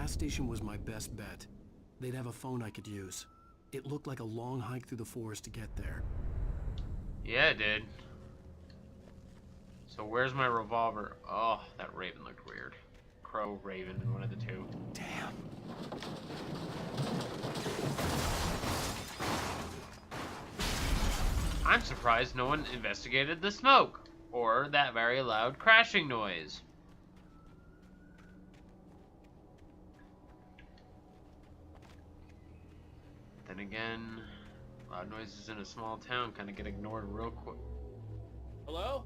gas station was my best bet. They'd have a phone I could use. It looked like a long hike through the forest to get there. Yeah, it did. So where's my revolver? Oh, that raven looked weird. Crow, raven, one of the two. Damn. I'm surprised no one investigated the smoke, or that very loud crashing noise. Then again, loud noises in a small town kind of get ignored real quick. Hello?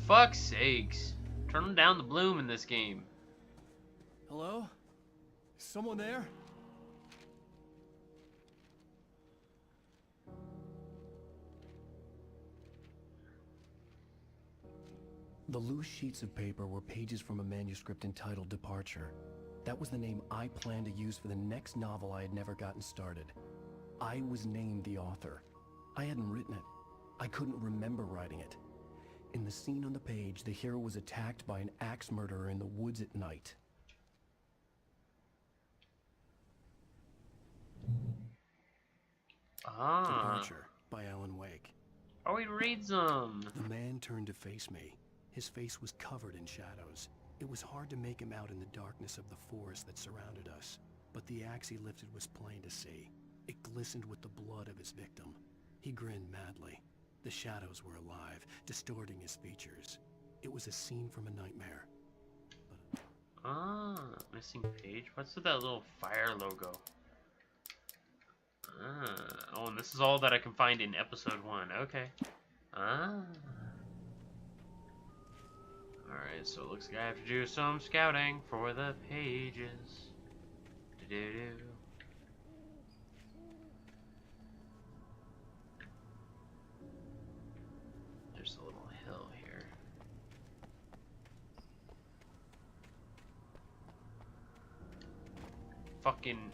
Fuck's sakes. Turn down the bloom in this game. Hello? Is someone there? The loose sheets of paper were pages from a manuscript entitled Departure. That was the name I planned to use for the next novel I had never gotten started. I was named the author. I hadn't written it. I couldn't remember writing it. In the scene on the page, the hero was attacked by an axe murderer in the woods at night. Departure by Alan Wake. Oh, he reads them. The man turned to face me. His face was covered in shadows. It was hard to make him out in the darkness of the forest that surrounded us, but the axe he lifted was plain to see. It glistened with the blood of his victim. He grinned madly. The shadows were alive, distorting his features. It was a scene from a nightmare. Missing page? What's with that little fire logo? Oh, and this is all that I can find in episode 1. Okay. Alright, so it looks like I have to do some scouting for the pages. There's a little hill here. Fucking...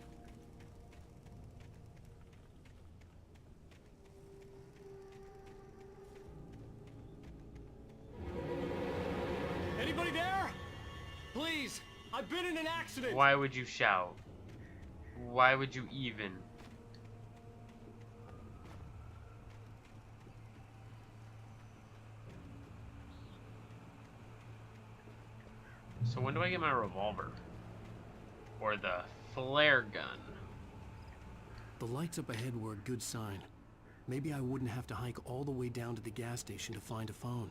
Anybody there? Please, I've been in an accident. Why would you shout? Why would you even? So when do I get my revolver? Or the flare gun? The lights up ahead were a good sign. Maybe I wouldn't have to hike all the way down to the gas station to find a phone.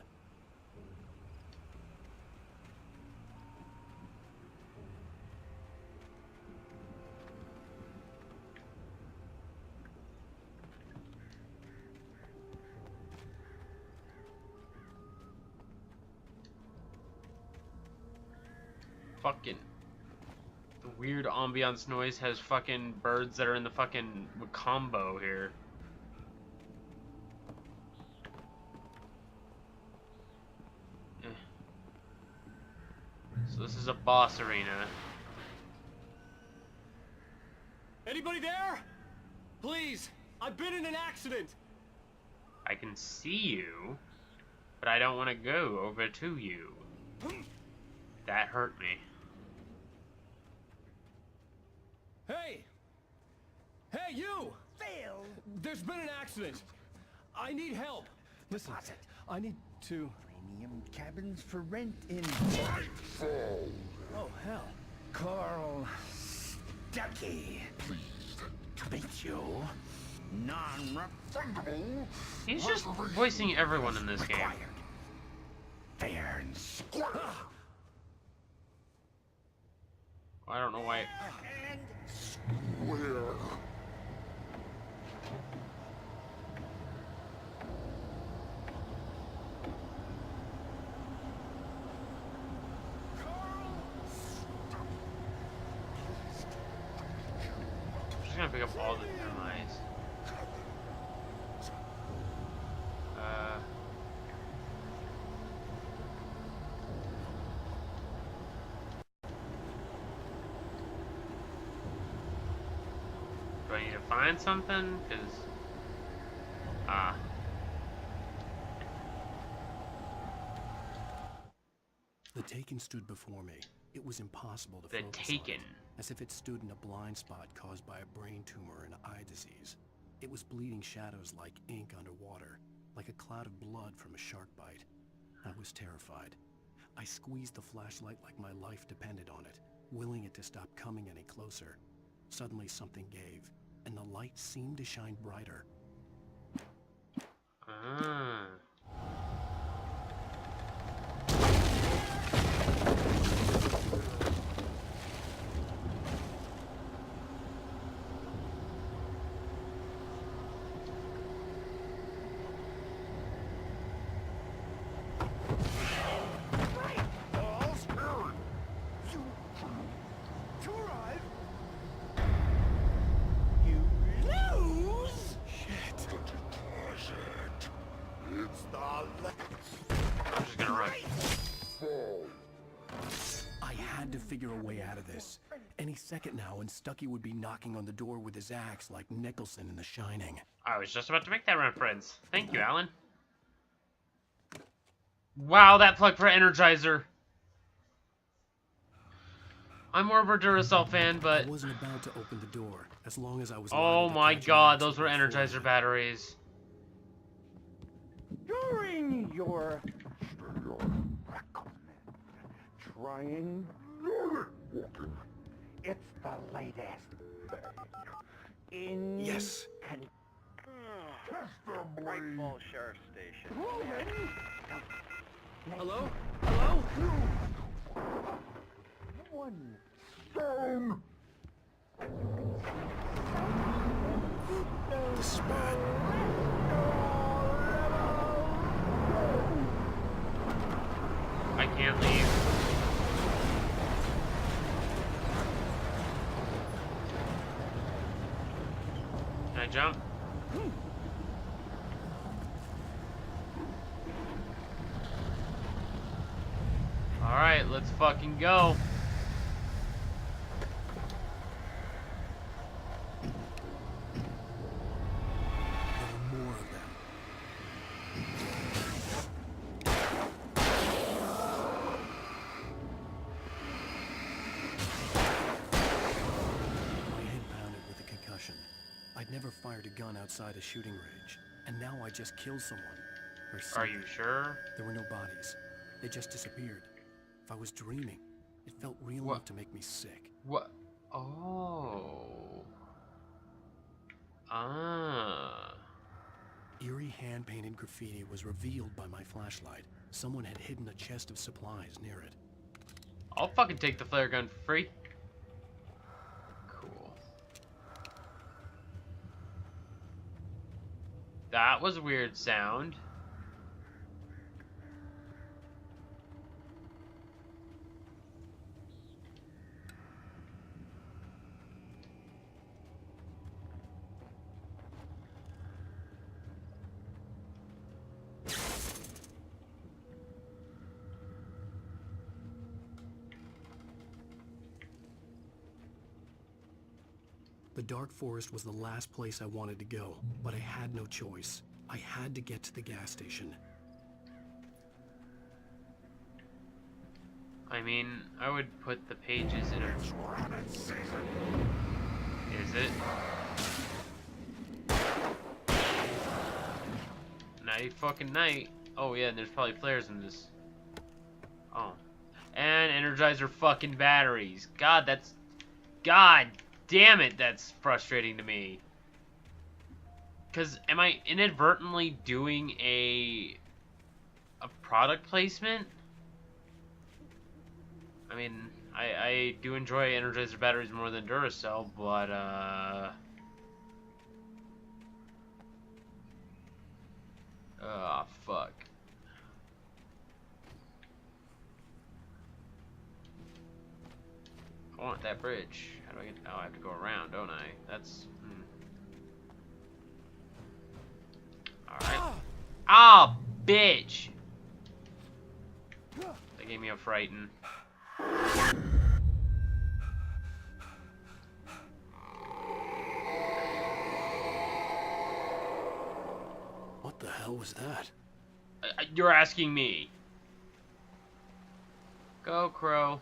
Fucking... The weird ambiance noise has fucking birds that are in the fucking combo here. So this is a boss arena. Anybody there? Please, I've been in an accident. I can see you, but I don't want to go over to you. That hurt me. Hey! Hey, you! Phil! There's been an accident. I need help. Listen, I need to... Premium cabins for rent in... Oh, hell. Carl Stuckey. Pleased to meet you. Non-refundable. He's just voicing everyone in this game. Fair and square. I don't know why. And square. I'm just gonna pick up all the termites. Do I need to find something? Cause The Taken stood before me. It was impossible to The focus Taken. on it, as if it stood in a blind spot caused by a brain tumor and eye disease. It was bleeding shadows like ink underwater, like a cloud of blood from a shark bite. I was terrified. I squeezed the flashlight like my life depended on it, willing it to stop coming any closer. Suddenly something gave, and the light seemed to shine brighter. Ah. I'm just gonna run. I had to figure a way out of this. Any second now, and Stucky would be knocking on the door with his axe like Nicholson in The Shining. I was just about to make that reference. Thank you, Alan. Wow, that plug for Energizer. I'm more of a Duracell fan, but... I wasn't about to open the door, as long as I was... Oh liable to my catch an god, axe those were before Energizer then. batteries. During your trying it's the latest thing in Yes. Great Falls Sheriff Station. Hello? Hello? One stone. This is bad. I can't leave. Can I jump? Alright, let's fucking go. There were more of them. My head pounded with a concussion. I'd never fired a gun outside a shooting range, and now I just killed someone. Or Are something. you sure? There were no bodies. They just disappeared. If I was dreaming, it felt real What? enough to make me sick. What? Oh. Ah. Eerie hand-painted graffiti was revealed by my flashlight. Someone had hidden a chest of supplies near it. I'll fucking take the flare gun for free. Cool. That was a weird sound. The dark forest was the last place I wanted to go, but I had no choice. I had to get to the gas station. I mean, I would put the pages in a... Is it? Night fucking night. Oh yeah, and there's probably flares in this. Oh. And Energizer fucking batteries. God, that's... God damn it, that's frustrating to me. Because am I inadvertently doing a product placement? I mean, I do enjoy Energizer batteries more than Duracell, but oh fuck. I want that bridge. How do I get? Oh, I have to go around, don't I? That's. Alright. Oh, bitch! That gave me a frighten. What the hell was that? You're asking me. Go, Crow.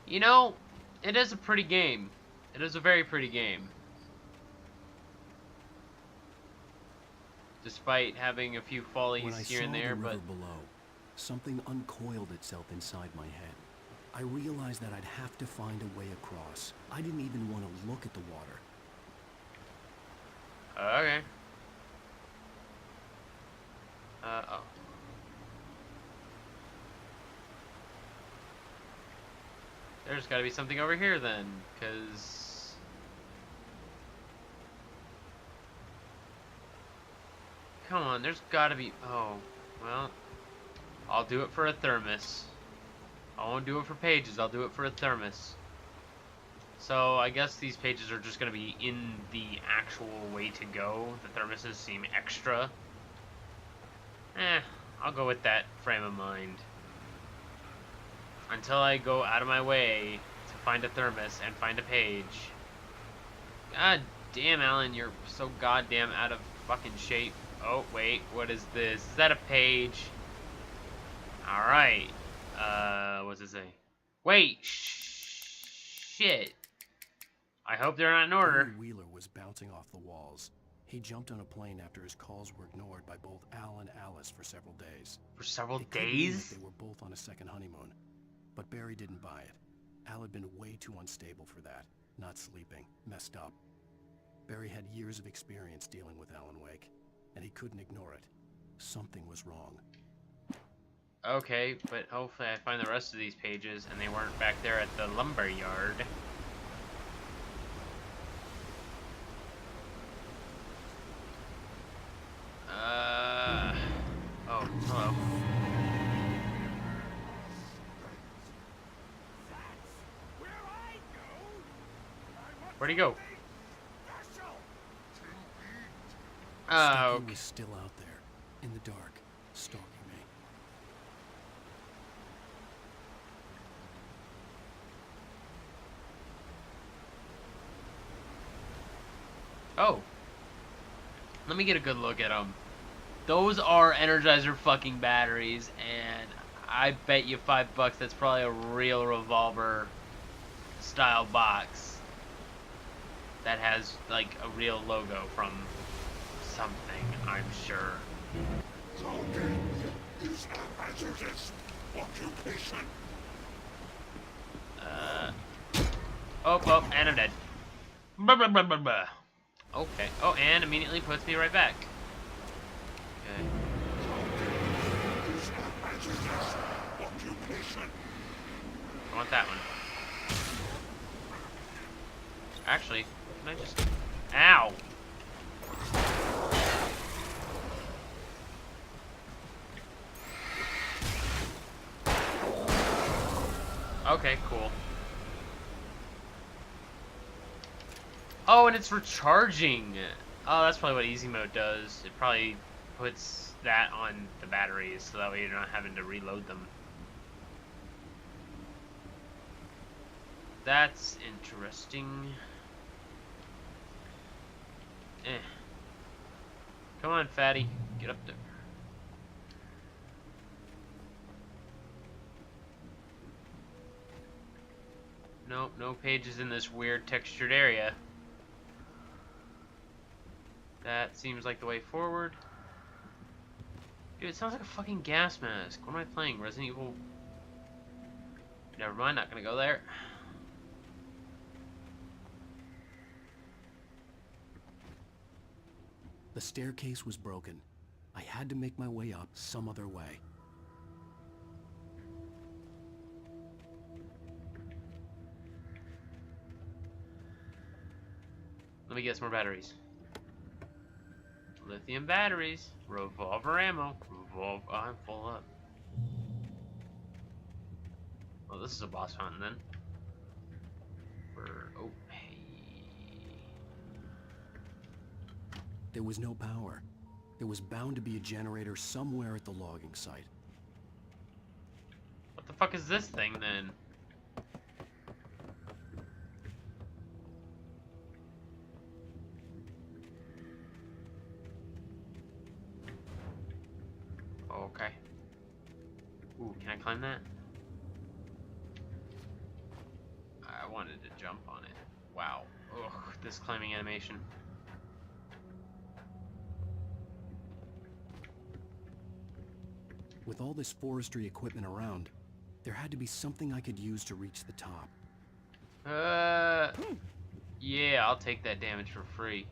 You know, it is a pretty game. It is a very pretty game. Despite having a few follies When I here saw and there, the but river below, something uncoiled itself inside my head. I realized that I'd have to find a way across. I didn't even want to look at the water. okay. Oh. There's got to be something over here then, because come on, there's got to be. Oh, well, I'll do it for a thermos. I won't do it for pages. I'll do it for a thermos. So I guess these pages are just gonna be in the actual way to go. The thermoses seem extra. I'll go with that frame of mind. Until I go out of my way to find a thermos and find a page. God damn, Alan, you're so goddamn out of fucking shape. Oh, wait, what is this? Is that a page? Alright. What's it say? Wait, shit. I hope they're not in order. Barry Wheeler was bouncing off the walls. He jumped on a plane after his calls were ignored by both Al and Alice for several days. For several It could mean that days? they were both on a second honeymoon. But Barry didn't buy it. Al had been way too unstable for that. Not sleeping. Messed up. Barry had years of experience dealing with Alan Wake, and he couldn't ignore it. Something was wrong. Okay, but hopefully I find the rest of these pages and they weren't back there at the lumber yard. Oh, hello. Where'd he go? Oh, Stucky okay. was still out there, in the dark, stalking me. Oh. Let me get a good look at them. Those are Energizer fucking batteries, and I bet you $5 that's probably a real revolver style box that has like a real logo from something, I'm sure. Oh, and I'm dead. Blah, blah, blah, blah, blah. Okay. Oh, and immediately puts me right back. Okay. I want that one. Actually, can I just... Ow! Okay, cool. Oh, and it's recharging! Oh, that's probably what easy mode does. It probably puts that on the batteries, so that way you're not having to reload them. That's interesting. Come on, fatty. Get up there. Nope, no pages in this weird textured area. That seems like the way forward. Dude, it sounds like a fucking gas mask. What am I playing? Resident Evil? Never mind, not gonna go there. The staircase was broken. I had to make my way up some other way. Let me get some more batteries. Lithium batteries. Revolver ammo. Oh, I'm full up. Well, this is a boss hunt then. Oh, hey. There was no power. There was bound to be a generator somewhere at the logging site. What the fuck is this thing then? climb that? I wanted to jump on it. Wow. Ugh, this climbing animation. With all this forestry equipment around, there had to be something I could use to reach the top. Yeah, I'll take that damage for free.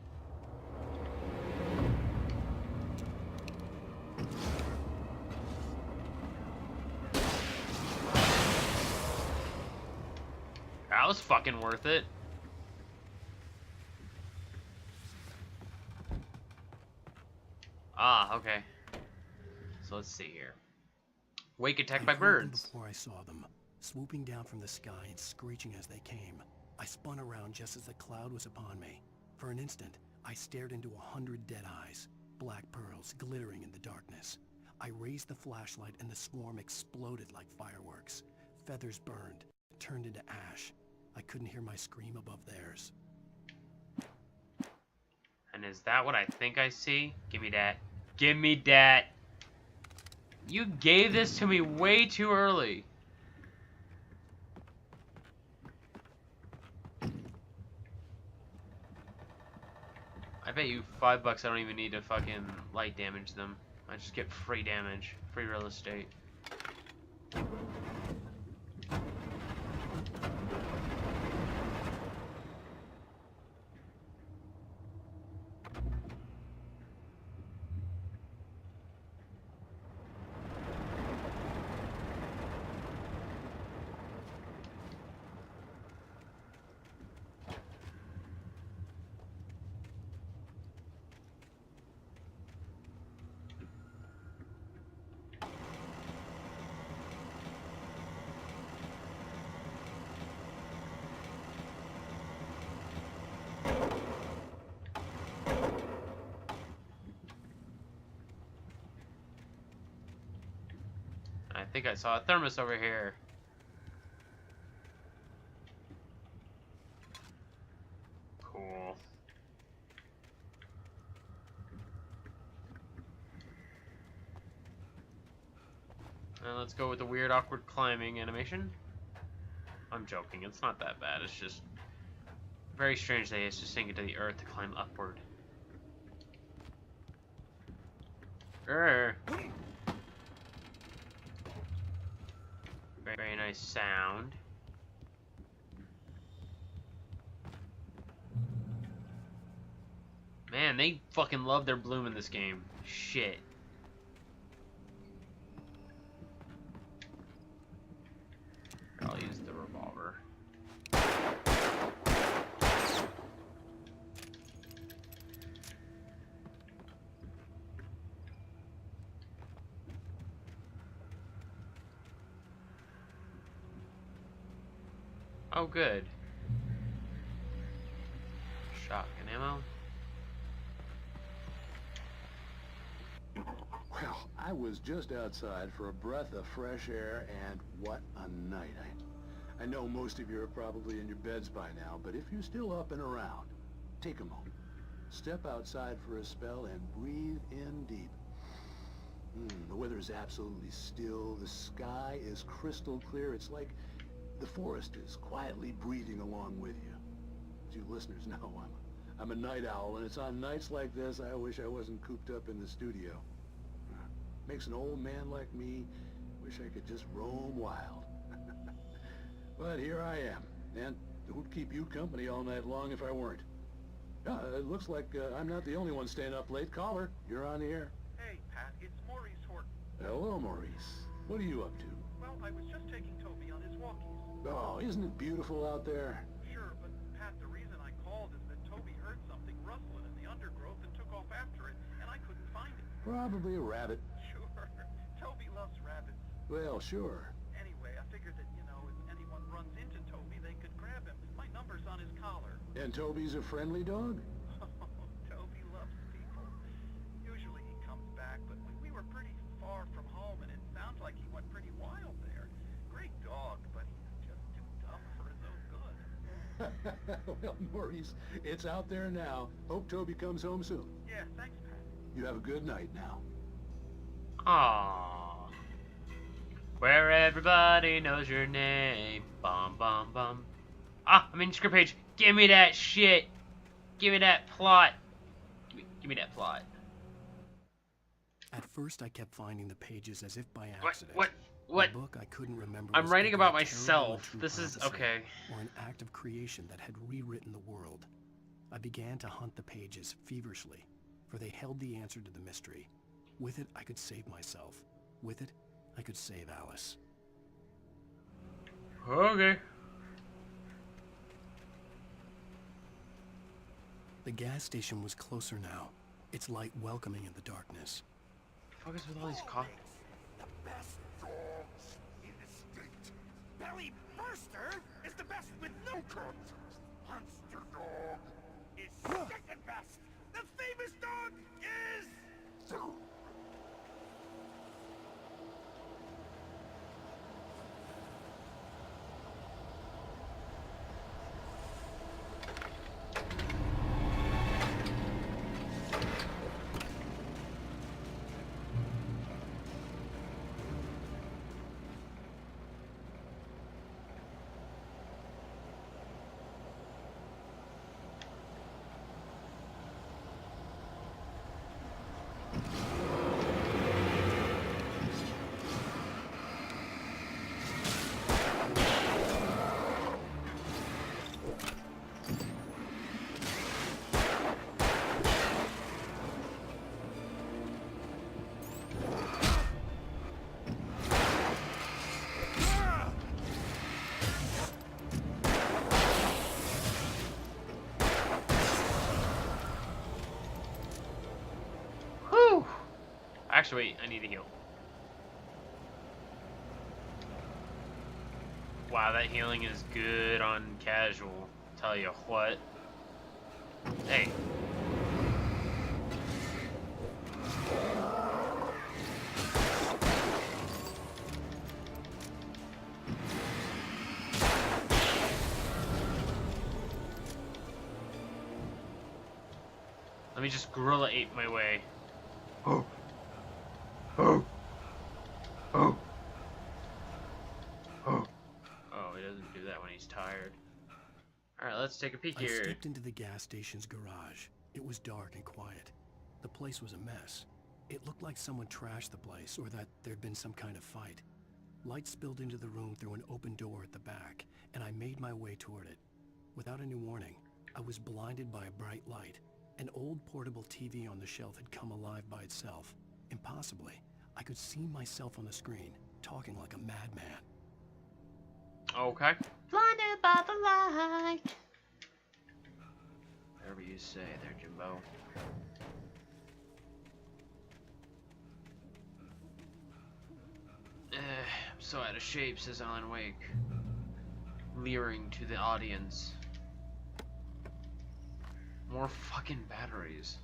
That was fucking worth it. Ah, okay. So let's see here. Wake attacked by I heard them birds. before I saw them, swooping down from the sky and screeching as they came. I spun around just as the cloud was upon me. For an instant, I stared into 100 dead eyes, black pearls glittering in the darkness. I raised the flashlight and the swarm exploded like fireworks. Feathers burned, turned into ash. I couldn't hear my scream above theirs. And is that what I think I see? Give me that. Give me that. You gave this to me way too early. I bet you $5 I don't even need to fucking light damage them. I just get free damage, free real estate. I think I saw a thermos over here. Cool. And let's go with the weird, awkward climbing animation. I'm joking, it's not that bad, it's just very strange that he has to sink into the earth to climb upward. Very nice sound. Man, they fucking love their bloom in this game. Shit. I'll use the revolver. Oh, good. Shotgun ammo. Well, I was just outside for a breath of fresh air, and what a night. I know most of you are probably in your beds by now, but if you're still up and around, take a moment. Step outside for a spell and breathe in deep. The weather is absolutely still. The sky is crystal clear. It's like the forest is quietly breathing along with you. As you listeners know, I'm a night owl, and it's on nights like this I wish I wasn't cooped up in the studio. Makes an old man like me wish I could just roam wild. But here I am, and who'd keep you company all night long if I weren't? It looks like I'm not the only one staying up late. Caller, you're on the air. Hey, Pat, it's Maurice Horton. Hello, Maurice. What are you up to? Well, I was just taking Toby on his walkies. Oh, isn't it beautiful out there? Sure, but Pat, the reason I called is that Toby heard something rustling in the undergrowth and took off after it, and I couldn't find it. Probably a rabbit. Sure. Toby loves rabbits. Well, sure. Anyway, I figured that, you know, if anyone runs into Toby, they could grab him. My number's on his collar. And Toby's a friendly dog? Toby loves people. Usually he comes back, but we were pretty far from home, and it sounds like he went pretty wild there. Great dog, but he's just too dumb for his own good. Well, Maurice, it's out there now. Hope Toby comes home soon. Yeah, thanks, Pat. You have a good night now. Aww. Where everybody knows your name. Bum, bum, bum. Ah, a manuscript page. Give me that shit. Give me that plot. Give me that plot. At first, I kept finding the pages as if by What? accident. What? The book I couldn't remember. I'm was writing either about a terrible myself. and true This is prophecy okay. or an act of creation that had rewritten the world. I began to hunt the pages feverishly, for they held the answer to the mystery. With it, I could save myself. With it, I could save Alice. Okay. The gas station was closer now, its light welcoming in the darkness. What the fuck is with all these coffee? The best dogs in the state. Belly Burster is the best with no contest. Monster Dog is second best. The famous dog is... Whew. Actually, wait, I need to heal. Wow, that healing is good on casual. Tell you what. Hey. Let me just gorilla ape my way. Oh. Oh. Oh. Oh. Oh, he doesn't do that when he's tired. Alright, let's take a peek I here. stepped into the gas station's garage. It was dark and quiet. The place was a mess. It looked like someone trashed the place or that there'd been some kind of fight. Light spilled into the room through an open door at the back, and I made my way toward it. Without any warning, I was blinded by a bright light. An old portable TV on the shelf had come alive by itself. Impossibly, I could see myself on the screen, talking like a madman. Okay. Blinded by the light. Whatever you say there, Jimbo. I'm so out of shape, says Alan Wake. Leering to the audience. More fucking batteries.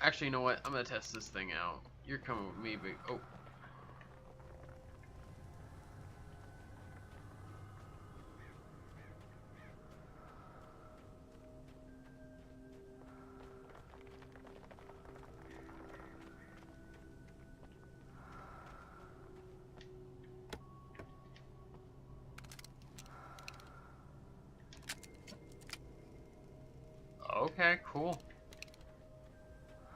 Actually, you know what? I'm gonna test this thing out. You're coming with me, but oh. Okay, cool.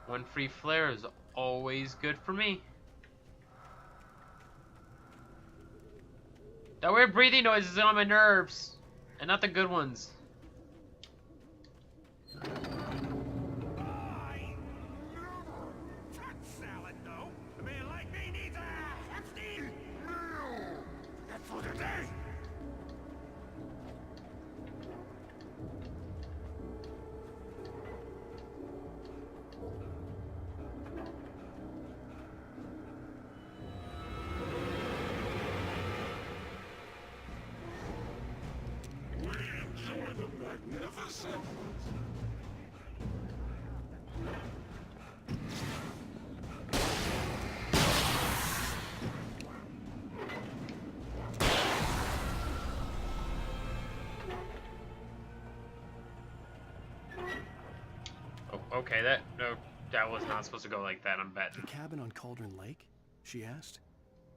One free flare is always good for me. That weird breathing noise is on my nerves. And not the good ones. salad, though. A man like me needs a hefty meal. That's for today. We enjoy the magnificent. Oh, okay, that no, That was not supposed to go like that, I'm The betting. cabin on Cauldron Lake? She asked.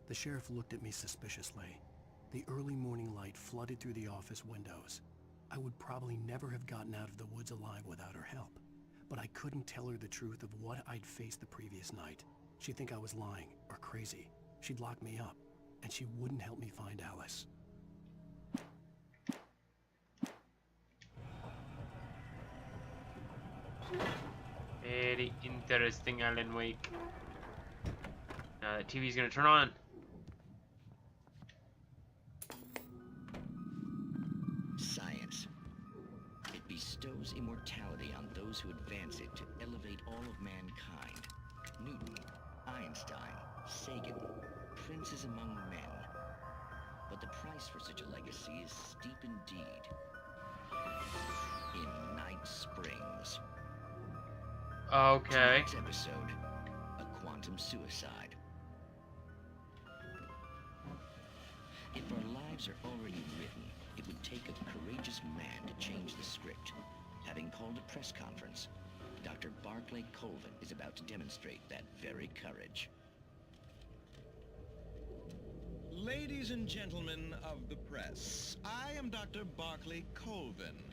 The sheriff looked at me suspiciously. The early morning light flooded through the office windows. I would probably never have gotten out of the woods alive without her help. But I couldn't tell her the truth of what I'd faced the previous night. She'd think I was lying or crazy. She'd lock me up, and she wouldn't help me find Alice. Very interesting, Alan Wake. Now that TV's gonna turn on. Science. It bestows immortality on those who advance it to elevate all of mankind. Newton, Einstein, Sagan, princes among men. But the price for such a legacy is steep indeed. In Night Springs. Okay. Tonight's episode, a quantum suicide. If our lives are already written, it would take a courageous man to change the script. Having called a press conference, Dr. Barclay Colvin is about to demonstrate that very courage. Ladies and gentlemen of the press, I am Dr. Barclay Colvin,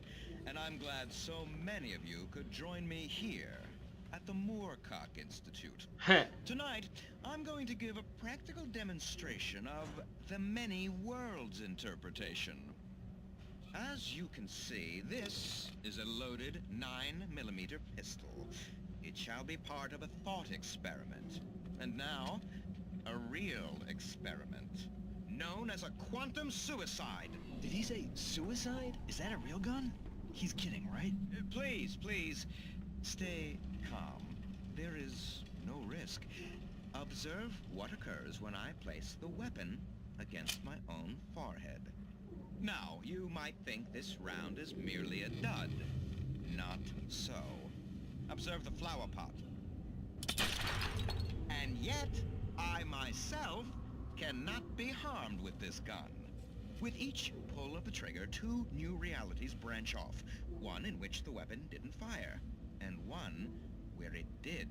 and I'm glad so many of you could join me here at the Moorcock Institute. Tonight, I'm going to give a practical demonstration of the many worlds interpretation. As you can see, this is a loaded 9mm pistol. It shall be part of a thought experiment. And now, a real experiment, known as a quantum suicide. Did he say suicide? Is that a real gun? He's kidding, right? Please, stay calm. There is no risk. Observe what occurs when I place the weapon against my own forehead. Now, you might think this round is merely a dud. Not so. Observe the flower pot. And yet, I myself cannot be harmed with this gun. With each pull of the trigger, 2 new realities branch off. One in which the weapon didn't fire, and one where it did.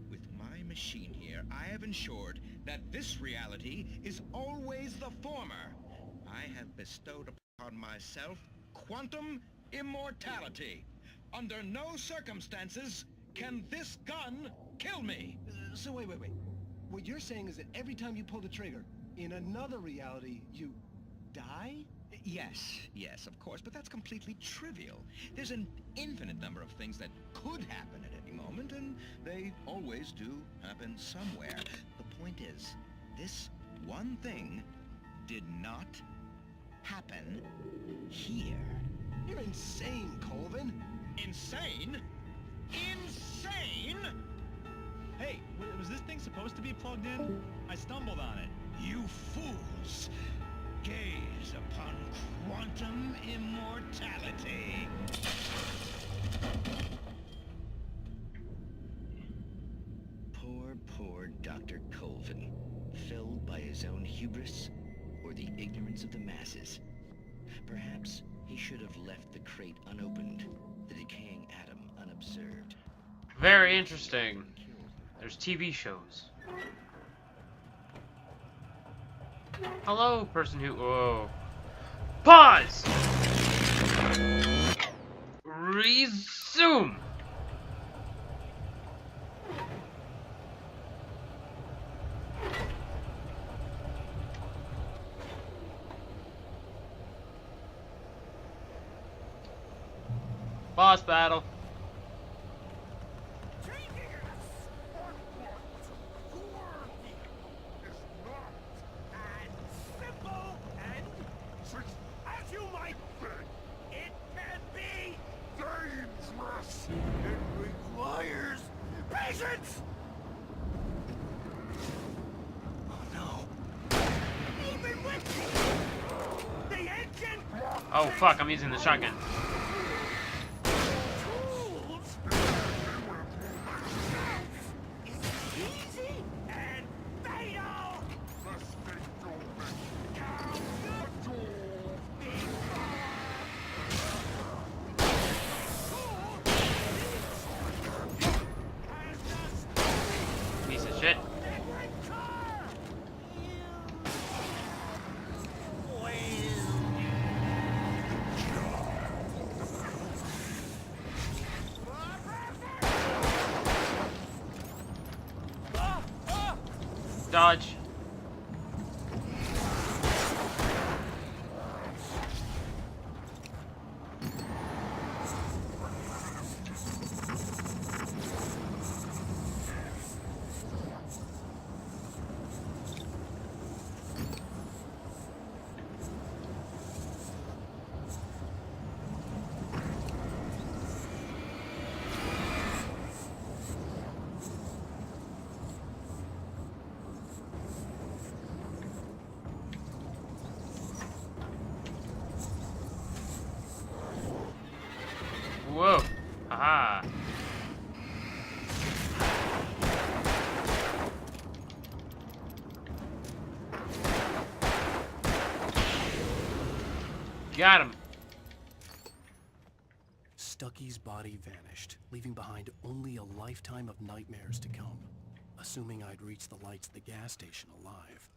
With my machine here, I have ensured that this reality is always the former. I have bestowed upon myself quantum immortality. Under no circumstances can this gun kill me. So wait. What you're saying is that every time you pull the trigger, in another reality, you die? Yes, of course, but that's completely trivial. There's an infinite number of things that could happen at any moment, and they always do happen somewhere. The point is, this one thing did not happen here. You're insane, Colvin. Insane? Insane? Hey, was this thing supposed to be plugged in? I stumbled on it. You fools! Gaze upon quantum immortality. Poor Dr. Colvin, felled by his own hubris or the ignorance of the masses. Perhaps he should have left the crate unopened, the decaying atom unobserved. Very interesting. There's TV shows. Hello, person who... Whoa. Pause! Resume! Boss battle. As you might think, it can be dangerous. It requires patience. Oh no! Even with the engine. Oh fuck, I'm using the shotgun. Tools. It's easy and fatal. Dodge. Whoa. Haha. Got him. Stucky's body vanished, leaving behind only a lifetime of nightmares to come. Assuming I'd reach the lights at the gas station alive.